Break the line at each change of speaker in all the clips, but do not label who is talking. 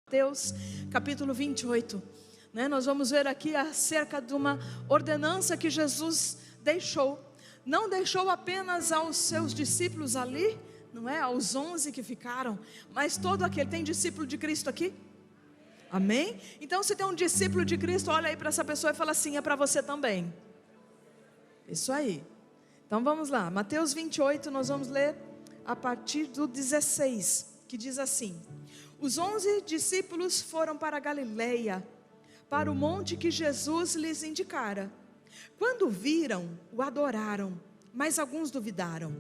Mateus capítulo 28, nós vamos ver aqui acerca de uma ordenança que Jesus deixou. Não deixou apenas aos seus discípulos ali, não é? Aos 11 que ficaram, mas todo aquele. Tem discípulo de Cristo aqui? Amém? Então, se tem um discípulo de Cristo, olha aí para essa pessoa e fala assim: é para você também. Isso aí. Então vamos lá, Mateus 28, nós vamos ler a partir do 16, que diz assim: os 11 discípulos foram para a Galileia, para o monte que Jesus lhes indicara. Quando viram, o adoraram, mas alguns duvidaram.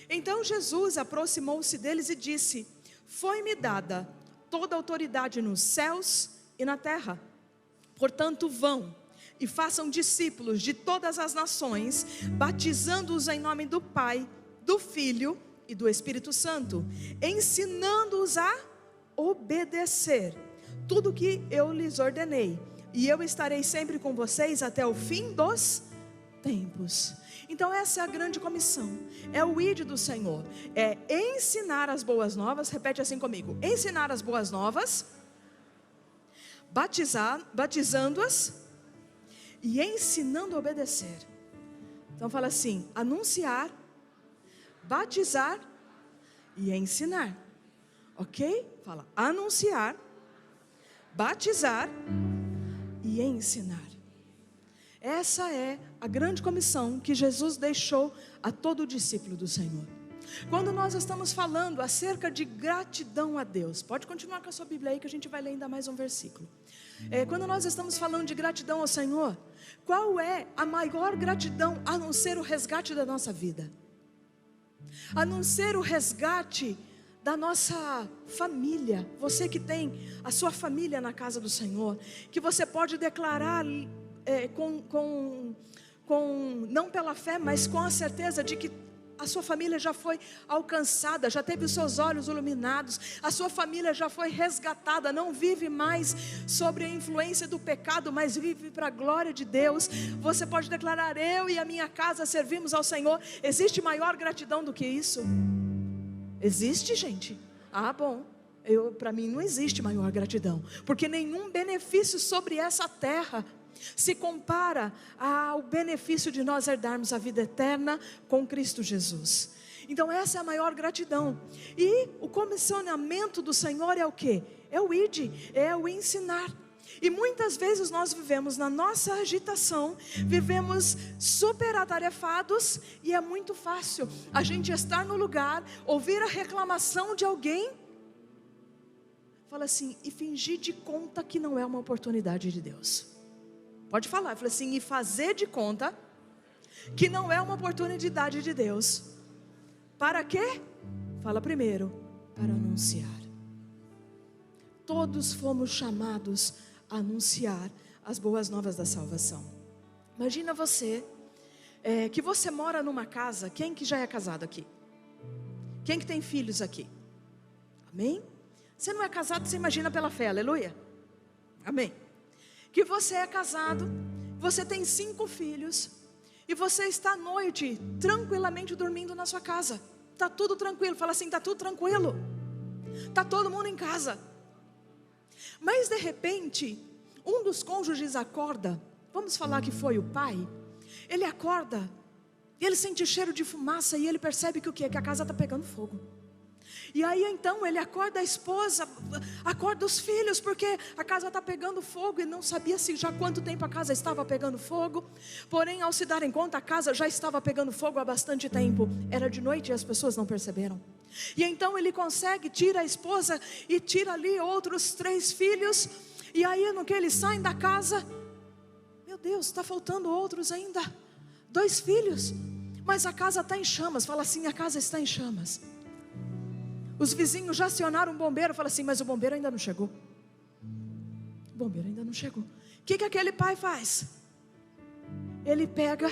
Então Jesus aproximou-se deles e disse: foi-me dada toda a autoridade nos céus e na terra. Portanto, vão e façam discípulos de todas as nações, batizando-os em nome do Pai, do Filho e do Espírito Santo, ensinando-os a obedecer tudo que eu lhes ordenei, e eu estarei sempre com vocês até o fim dos tempos. Então essa é a grande comissão, é o ID do Senhor, é ensinar as boas novas. Repete assim comigo: ensinar as boas novas, batizando-as e ensinando a obedecer. Então fala assim: anunciar, batizar e ensinar. Ok? Fala: anunciar, batizar e ensinar. Essa é a grande comissão que Jesus deixou a todo discípulo do Senhor. Quando nós estamos falando acerca de gratidão a Deus, pode continuar com a sua Bíblia aí que a gente vai ler ainda mais um versículo. Quando nós estamos falando de gratidão ao Senhor, qual é a maior gratidão a não ser o resgate da nossa vida? A não ser o resgate da nossa família. Você que tem a sua família na casa do Senhor, que você pode declarar não pela fé, mas com a certeza de que a sua família já foi alcançada, já teve os seus olhos iluminados, a sua família já foi resgatada, não vive mais sobre a influência do pecado, mas vive para a glória de Deus. Você pode declarar: eu e a minha casa servimos ao Senhor. Existe maior gratidão do que isso? Existe, gente? Bom, para mim não existe maior gratidão, porque nenhum benefício sobre essa terra se compara ao benefício de nós herdarmos a vida eterna com Cristo Jesus. Então essa é a maior gratidão. E o comissionamento do Senhor é o quê? É o ID, é o ensinar. E muitas vezes nós vivemos na nossa agitação, vivemos super atarefados, e é muito fácil a gente estar no lugar, ouvir a reclamação de alguém, fala assim, e fingir de conta que não é uma oportunidade de Deus. Pode falar, fala assim, e fazer de conta que não é uma oportunidade de Deus. Para quê? Fala primeiro, para anunciar. Todos fomos chamados a anunciar as boas novas da salvação. Imagina você, que você mora numa casa. Quem que já é casado aqui? Quem que tem filhos aqui? Amém? Você não é casado, você imagina pela fé, aleluia? Amém? Que você é casado, você tem 5 filhos, e você está à noite tranquilamente dormindo na sua casa. Está tudo tranquilo, fala assim, está tudo tranquilo, está todo mundo em casa. Mas de repente, um dos cônjuges acorda, vamos falar que foi o pai. Ele acorda, e ele sente cheiro de fumaça, e ele percebe que o quê? Que a casa está pegando fogo. E aí então ele acorda a esposa, acorda os filhos, porque a casa está pegando fogo, e não sabia se já há quanto tempo a casa estava pegando fogo. Porém, ao se darem conta, a casa já estava pegando fogo há bastante tempo. Era de noite e as pessoas não perceberam. E então ele consegue, tira a esposa e tira ali outros 3 filhos. E aí no que eles saem da casa, meu Deus, está faltando outros ainda, 2 filhos, mas a casa está em chamas. Fala assim, a casa está em chamas. Os vizinhos já acionaram um bombeiro. Fala assim, mas o bombeiro ainda não chegou. O bombeiro ainda não chegou. O que aquele pai faz? Ele pega,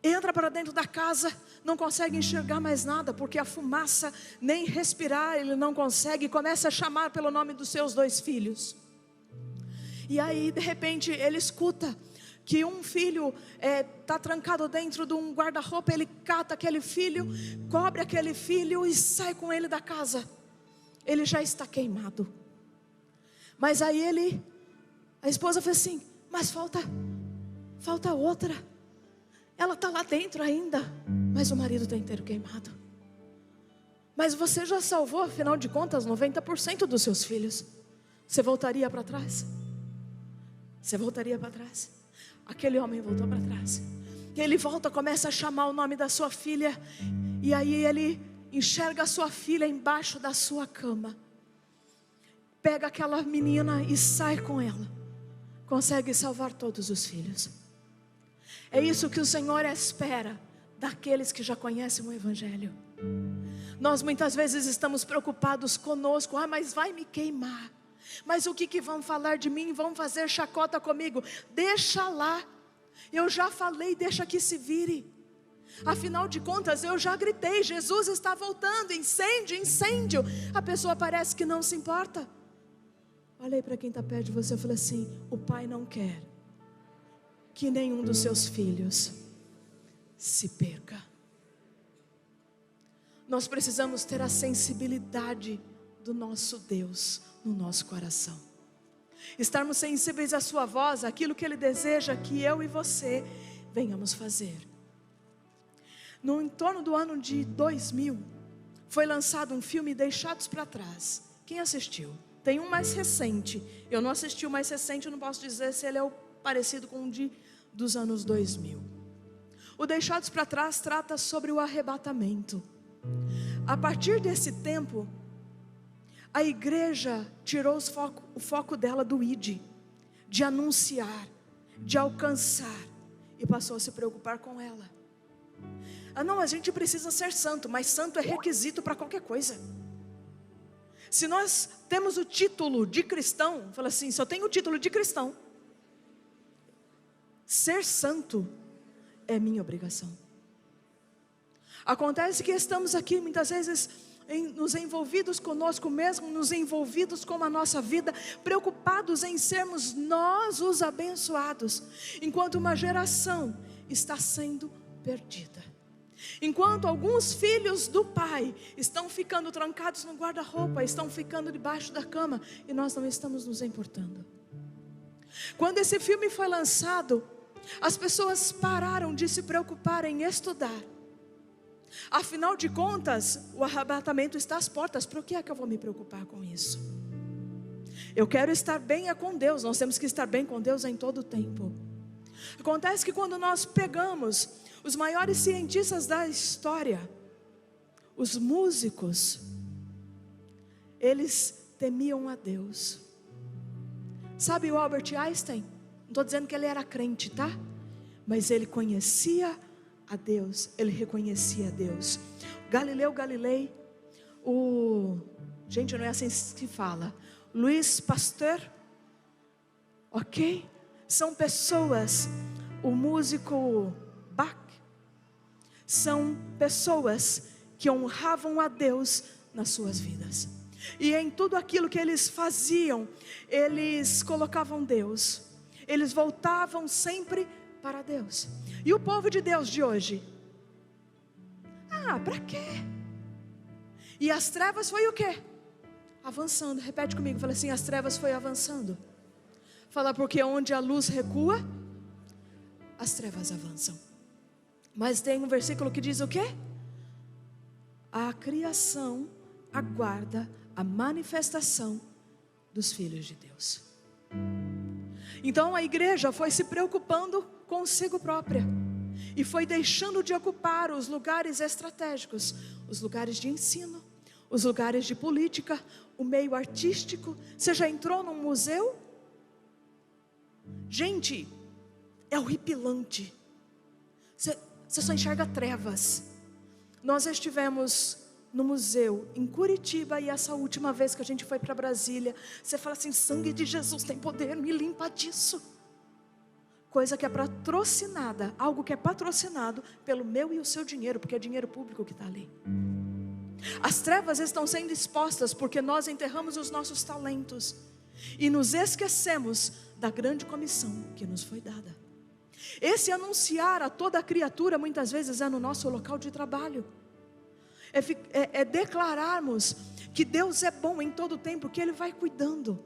entra para dentro da casa, não consegue enxergar mais nada, porque a fumaça, nem respirar ele não consegue, começa a chamar pelo nome dos seus 2 filhos. E aí de repente ele escuta que um filho está trancado dentro de um guarda-roupa. Ele cata aquele filho, cobre aquele filho e sai com ele da casa. Ele já está queimado. Mas aí a esposa fez assim: mas falta outra. Ela está lá dentro ainda, mas o marido está inteiro queimado. Mas você já salvou, afinal de contas, 90% dos seus filhos. Você voltaria para trás? Você voltaria para trás? Aquele homem voltou para trás. E ele volta, começa a chamar o nome da sua filha. E aí ele enxerga a sua filha embaixo da sua cama. Pega aquela menina e sai com ela. Consegue salvar todos os filhos. É isso que o Senhor espera daqueles que já conhecem o Evangelho. Nós muitas vezes estamos preocupados conosco. Mas vai me queimar. Mas o que vão falar de mim? Vão fazer chacota comigo? Deixa lá. Eu já falei, deixa que se vire. Afinal de contas, eu já gritei: Jesus está voltando, incêndio, incêndio. A pessoa parece que não se importa. Olhei para quem está perto de você e falei assim: o Pai não quer que nenhum dos seus filhos se perca. Nós precisamos ter a sensibilidade do nosso Deus no nosso coração. Estarmos sensíveis à sua voz, aquilo que Ele deseja que eu e você venhamos fazer. Em torno do ano de 2000, foi lançado um filme, Deixados para Trás. Quem assistiu? Tem um mais recente. Eu não assisti o mais recente, eu não posso dizer se ele é parecido com o dos anos 2000. O Deixados para Trás trata sobre o arrebatamento. A partir desse tempo, a igreja tirou o foco dela do ID, de anunciar, de alcançar, e passou a se preocupar com ela. Não, a gente precisa ser santo, mas santo é requisito para qualquer coisa. Se nós temos o título de cristão, fala assim: se eu tenho o título de cristão, ser santo é minha obrigação. Acontece que estamos aqui muitas vezes nos envolvidos conosco mesmo, nos envolvidos com a nossa vida, preocupados em sermos nós os abençoados, enquanto uma geração está sendo perdida. Enquanto alguns filhos do Pai estão ficando trancados no guarda-roupa, estão ficando debaixo da cama, e nós não estamos nos importando. Quando esse filme foi lançado, as pessoas pararam de se preocupar em estudar. Afinal de contas, o arrebatamento está às portas. Por que é que eu vou me preocupar com isso? Eu quero estar bem com Deus. Nós temos que estar bem com Deus em todo o tempo. Acontece que quando nós pegamos os maiores cientistas da história, os músicos, eles temiam a Deus. Sabe o Albert Einstein? Não estou dizendo que ele era crente, tá? Mas ele conhecia a Deus, ele reconhecia a Deus. Galileu Galilei, gente, não é assim que fala, Louis Pasteur, ok? São pessoas, o músico Bach, são pessoas que honravam a Deus nas suas vidas. E em tudo aquilo que eles faziam, eles colocavam Deus. Eles voltavam sempre para Deus. E o povo de Deus de hoje? Para quê? E as trevas foi o quê? Avançando. Repete comigo, fala assim: as trevas foi avançando. Fala, porque onde a luz recua, as trevas avançam. Mas tem um versículo que diz o quê? A criação aguarda a manifestação dos filhos de Deus. Então a igreja foi se preocupando consigo própria e foi deixando de ocupar os lugares estratégicos, os lugares de ensino, os lugares de política, o meio artístico. Você já entrou num museu? Gente, é horripilante. Você só enxerga trevas. Nós estivemos no museu em Curitiba, e essa última vez que a gente foi para Brasília, você fala assim: sangue de Jesus tem poder, me limpa disso. Coisa que é patrocinada, algo que é patrocinado pelo meu e o seu dinheiro, porque é dinheiro público que está ali. As trevas estão sendo expostas porque nós enterramos os nossos talentos e nos esquecemos da grande comissão que nos foi dada. Esse anunciar a toda a criatura muitas vezes é no nosso local de trabalho. É declararmos que Deus é bom em todo o tempo, que Ele vai cuidando.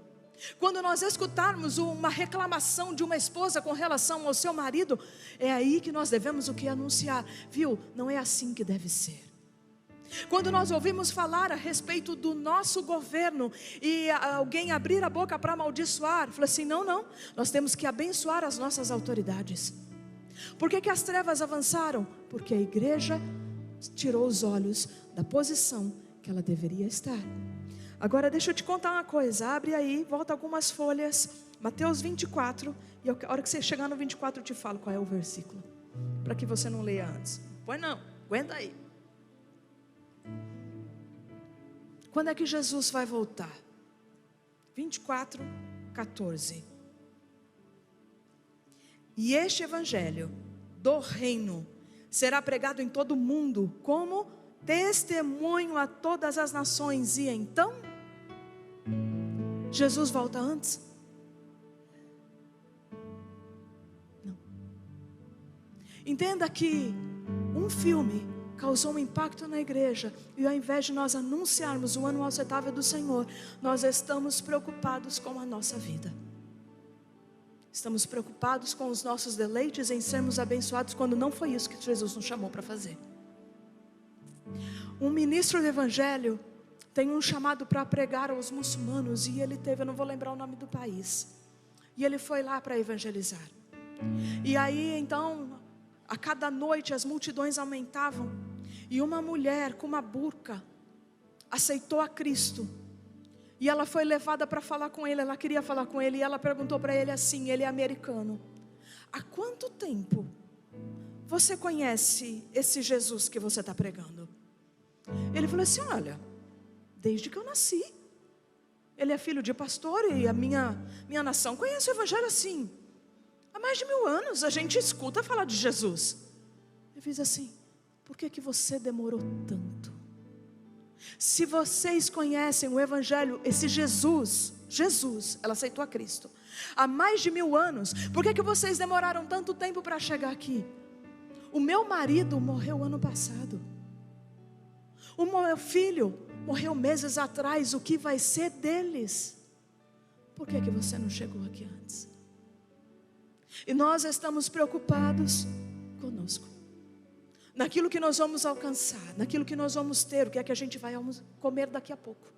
Quando nós escutarmos uma reclamação de uma esposa com relação ao seu marido, é aí que nós devemos o que? Anunciar. Viu? Não é assim que deve ser. Quando nós ouvimos falar a respeito do nosso governo e alguém abrir a boca para amaldiçoar, fala assim, não, nós temos que abençoar as nossas autoridades. Por que as trevas avançaram? Porque a igreja tirou os olhos da posição que ela deveria estar. Agora deixa eu te contar uma coisa, abre aí, volta algumas folhas, Mateus 24, e a hora que você chegar no 24 eu te falo qual é o versículo, para que você não leia antes. Pois não, aguenta aí. Quando é que Jesus vai voltar? 24, 14. E este evangelho do reino será pregado em todo o mundo como testemunho a todas as nações. E então, Jesus volta antes? Não. Entenda que um filme causou um impacto na igreja, e ao invés de nós anunciarmos o ano aceitável do Senhor, nós estamos preocupados com a nossa vida. Estamos preocupados com os nossos deleites em sermos abençoados, quando não foi isso que Jesus nos chamou para fazer. Um ministro do evangelho tem um chamado para pregar aos muçulmanos, e ele teve, eu não vou lembrar o nome do país, e ele foi lá para evangelizar. E aí então, a cada noite as multidões aumentavam, e uma mulher com uma burca aceitou a Cristo, e ela foi levada para falar com ele. Ela queria falar com ele, e ela perguntou para ele assim, ele é americano: há quanto tempo você conhece esse Jesus que você está pregando? Ele falou assim, olha, desde que eu nasci. Ele é filho de pastor, e a minha nação conhece o evangelho assim, há mais de 1000 anos a gente escuta falar de Jesus. Ele fez assim, por que você demorou tanto? Se vocês conhecem o evangelho, esse Jesus, ela aceitou a Cristo há mais de 1000 anos, por que vocês demoraram tanto tempo para chegar aqui? O meu marido morreu ano passado, o meu filho morreu meses atrás, o que vai ser deles? Por que você não chegou aqui antes? E nós estamos preocupados conosco, naquilo que nós vamos alcançar, naquilo que nós vamos ter, o que é que a gente vai comer daqui a pouco.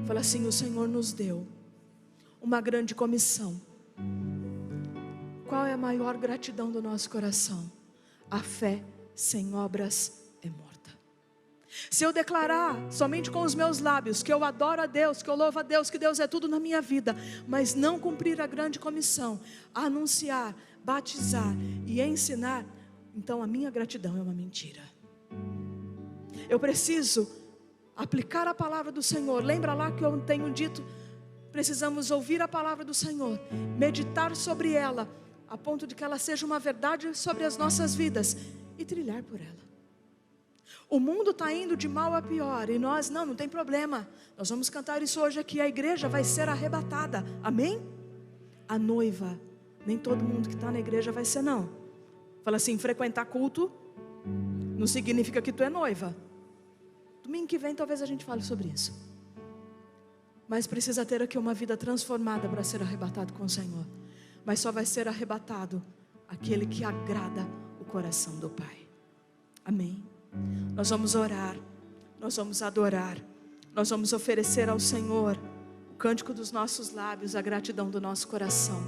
Fala assim, o Senhor nos deu uma grande comissão. Qual é a maior gratidão do nosso coração? A fé sem obras é morta. Se eu declarar somente com os meus lábios que eu adoro a Deus, que eu louvo a Deus, que Deus é tudo na minha vida, mas não cumprir a grande comissão, anunciar, batizar e ensinar, então a minha gratidão é uma mentira. Eu preciso aplicar a palavra do Senhor. Lembra lá que eu tenho dito, precisamos ouvir a palavra do Senhor, meditar sobre ela, a ponto de que ela seja uma verdade sobre as nossas vidas, e trilhar por ela. O mundo está indo de mal a pior, e nós, não tem problema, nós vamos cantar isso hoje aqui, a igreja vai ser arrebatada, amém? A noiva, nem todo mundo que está na igreja vai ser não. Fala assim, frequentar culto não significa que tu é noiva. Domingo que vem talvez a gente fale sobre isso. Mas precisa ter aqui uma vida transformada para ser arrebatado com o Senhor. Mas só vai ser arrebatado aquele que agrada o coração do Pai. Amém? Nós vamos orar, nós vamos adorar, nós vamos oferecer ao Senhor o cântico dos nossos lábios, a gratidão do nosso coração.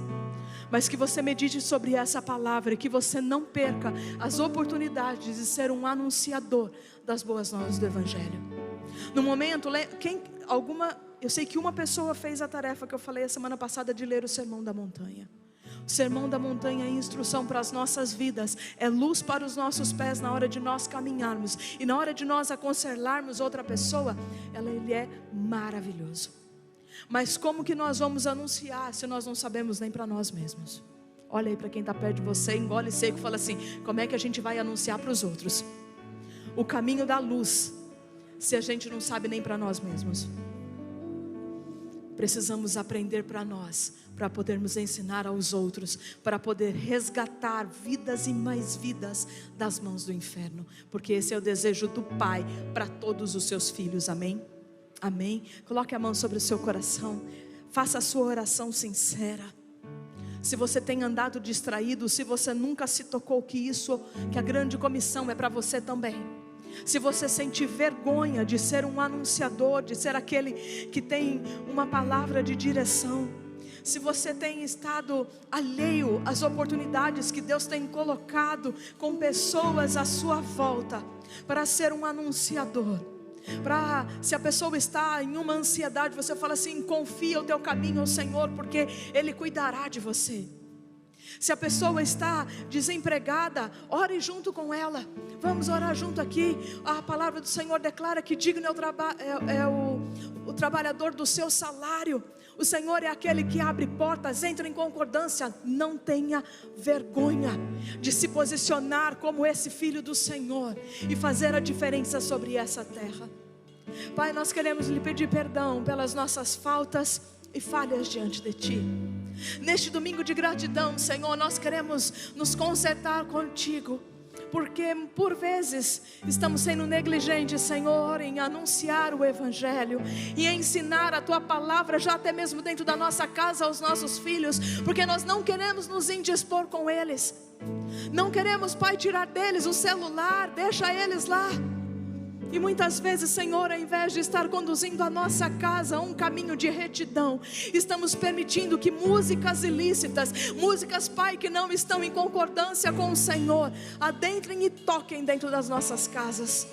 Mas que você medite sobre essa palavra e que você não perca as oportunidades de ser um anunciador das boas novas do Evangelho. No momento, eu sei que uma pessoa fez a tarefa que eu falei a semana passada de ler o Sermão da Montanha. O Sermão da Montanha é instrução para as nossas vidas, é luz para os nossos pés na hora de nós caminharmos, e na hora de nós aconselharmos outra pessoa, ele é maravilhoso. Mas como que nós vamos anunciar se nós não sabemos nem para nós mesmos? Olha aí para quem está perto de você, engole seco e fala assim, como é que a gente vai anunciar para os outros o caminho da luz, se a gente não sabe nem para nós mesmos? Precisamos aprender para nós, para podermos ensinar aos outros, para poder resgatar vidas e mais vidas das mãos do inferno, porque esse é o desejo do Pai para todos os seus filhos, amém? Amém? Coloque a mão sobre o seu coração, faça a sua oração sincera. Se você tem andado distraído, se você nunca se tocou que a grande comissão é para você também. Se você sente vergonha de ser um anunciador, de ser aquele que tem uma palavra de direção, se você tem estado alheio às oportunidades que Deus tem colocado com pessoas à sua volta para ser um anunciador, se a pessoa está em uma ansiedade, você fala assim: confia o teu caminho ao Senhor, porque Ele cuidará de você. Se a pessoa está desempregada, ore junto com ela. Vamos orar junto aqui. A palavra do Senhor declara que digno é o trabalhador do seu salário. O Senhor é aquele que abre portas. Entra em concordância. Não tenha vergonha de se posicionar como esse filho do Senhor e fazer a diferença sobre essa terra. Pai, nós queremos lhe pedir perdão pelas nossas faltas e falhas diante de Ti. Neste domingo de gratidão, Senhor, nós queremos nos consertar contigo, porque por vezes estamos sendo negligentes, Senhor, em anunciar o Evangelho e ensinar a Tua palavra, já até mesmo dentro da nossa casa aos nossos filhos, porque nós não queremos nos indispor com eles. Não queremos, Pai, tirar deles o celular, deixa eles lá. E muitas vezes, Senhor, ao invés de estar conduzindo a nossa casa a um caminho de retidão, estamos permitindo que músicas ilícitas, músicas, Pai, que não estão em concordância com o Senhor, adentrem e toquem dentro das nossas casas.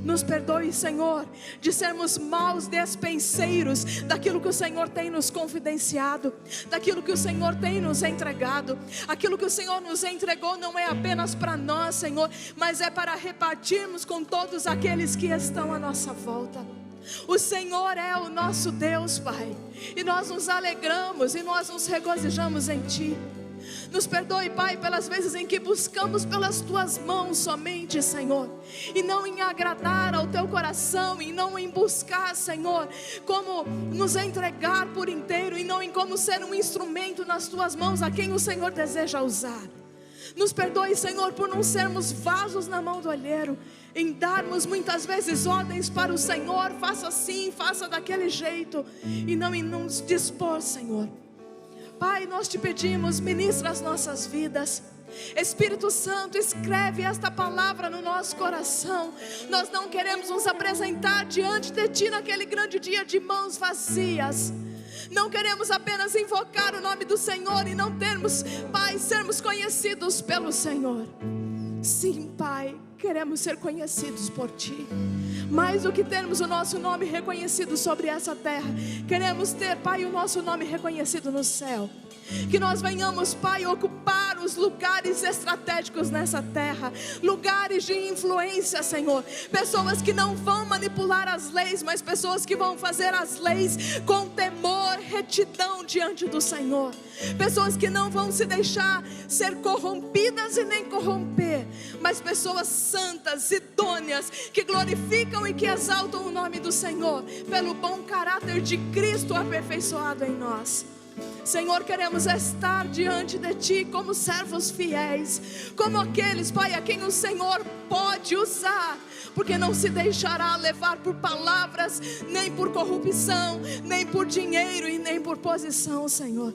Nos perdoe, Senhor, de sermos maus despenseiros daquilo que o Senhor tem nos confidenciado, daquilo que o Senhor tem nos entregado. Aquilo que o Senhor nos entregou não é apenas para nós, Senhor, mas é para repartirmos com todos aqueles que estão à nossa volta. O Senhor é o nosso Deus, Pai, e nós nos alegramos e nós nos regozijamos em Ti. Nos perdoe, Pai, pelas vezes em que buscamos pelas Tuas mãos somente, Senhor, e não em agradar ao Teu coração, e não em buscar, Senhor, como nos entregar por inteiro, e não em como ser um instrumento nas Tuas mãos a quem o Senhor deseja usar. Nos perdoe, Senhor, por não sermos vasos na mão do olheiro, em darmos muitas vezes ordens para o Senhor: faça assim, faça daquele jeito, e não em nos dispor, Senhor. Pai, nós Te pedimos, ministra as nossas vidas. Espírito Santo, escreve esta palavra no nosso coração. Nós não queremos nos apresentar diante de Ti naquele grande dia de mãos vazias. Não queremos apenas invocar o nome do Senhor e não termos, Pai, sermos conhecidos pelo Senhor. Sim, Pai, queremos ser conhecidos por Ti. Mais do que termos o nosso nome reconhecido sobre essa terra, queremos ter, Pai, o nosso nome reconhecido no céu. Que nós venhamos, Pai, ocupar os lugares estratégicos nessa terra, lugares de influência, Senhor. Pessoas que não vão manipular as leis, mas pessoas que vão fazer as leis com temor, retidão diante do Senhor. Pessoas que não vão se deixar ser corrompidas e nem corromper, mas pessoas santas, idôneas, que glorificam e que exaltam o nome do Senhor, pelo bom caráter de Cristo aperfeiçoado em nós. Senhor, queremos estar diante de Ti como servos fiéis, como aqueles, Pai, a quem o Senhor pode usar, porque não se deixará levar por palavras, nem por corrupção, nem por dinheiro e nem por posição, Senhor.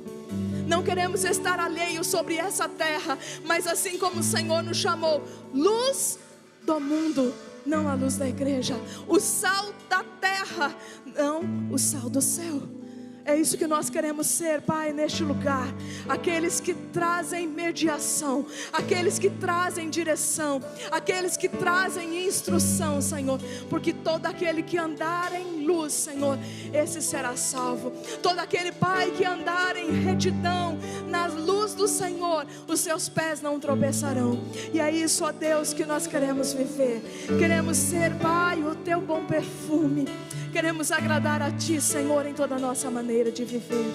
Não queremos estar alheios sobre essa terra, mas assim como o Senhor nos chamou, luz do mundo, não a luz da igreja, o sal da terra, não o sal do céu. É isso que nós queremos ser, Pai, neste lugar. Aqueles que trazem mediação, aqueles que trazem direção, aqueles que trazem instrução, Senhor. Porque todo aquele que andar em luz, Senhor, esse será salvo. Todo aquele, Pai, que andar em retidão, na luz do Senhor, os seus pés não tropeçarão. E é isso, ó Deus, que nós queremos viver. Queremos ser, Pai, o Teu bom perfume. Queremos agradar a Ti, Senhor, em toda a nossa maneira de viver.